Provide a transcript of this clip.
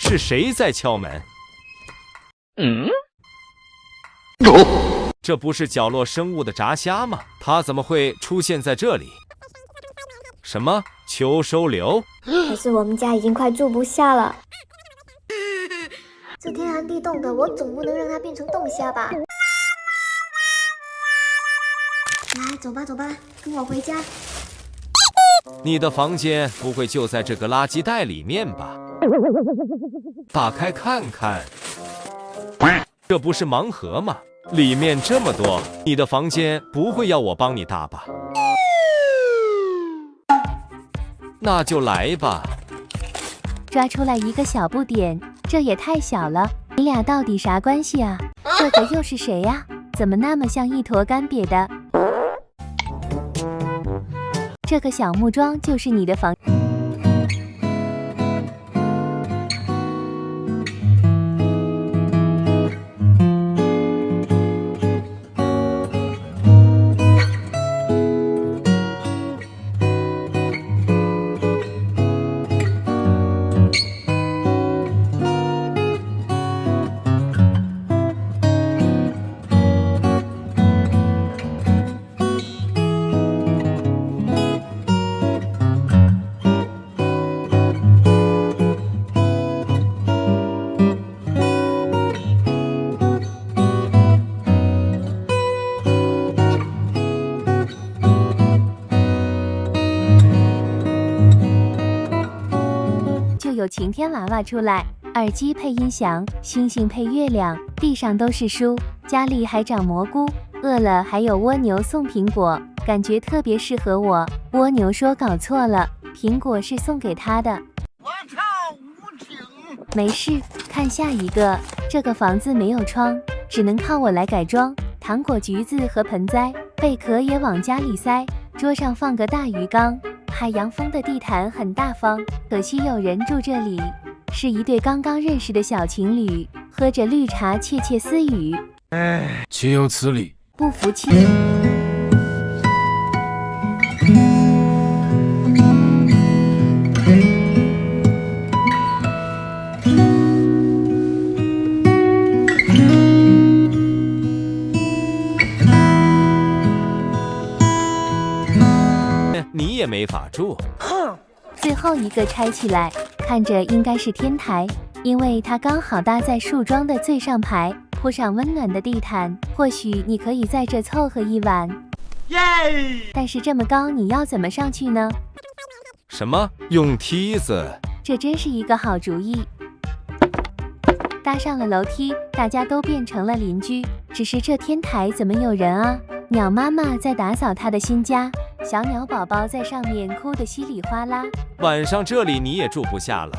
是谁在敲门？这不是角落生物的炸虾吗？它怎么会出现在这里？什么？求收留？可是我们家已经快住不下了。这天寒地冻的，我总不能让它变成冻虾吧？来，走吧走吧，跟我回家。你的房间不会就在这个垃圾袋里面吧？打开看看，这不是盲盒吗？里面这么多，你的房间不会要我帮你搭吧？那就来吧。抓出来一个小不点，这也太小了。你俩到底啥关系啊？这个又是谁呀？怎么那么像一坨干瘪的？这个小木桩就是你的房。有晴天娃娃出来，耳机配音响，星星配月亮，地上都是书，家里还长蘑菇，饿了还有蜗牛送苹果，感觉特别适合我。蜗牛说搞错了，苹果是送给他的。我操，无情！没事，看下一个。这个房子没有窗，只能靠我来改装。糖果、橘子和盆栽，贝壳也往家里塞。桌上放个大鱼缸。海洋风的地毯很大方，可惜有人住这里，是一对刚刚认识的小情侣，喝着绿茶窃窃私语。岂有此理！不服气。你也没法住。最后一个拆起来，看着应该是天台，因为它刚好搭在树桩的最上排，铺上温暖的地毯，或许你可以在这凑合一晚。耶！但是这么高，你要怎么上去呢？什么？用梯子？这真是一个好主意。搭上了楼梯，大家都变成了邻居。只是这天台怎么有人啊？鸟妈妈在打扫她的新家，小鸟宝宝在上面哭得稀里哗啦。晚上这里你也住不下了。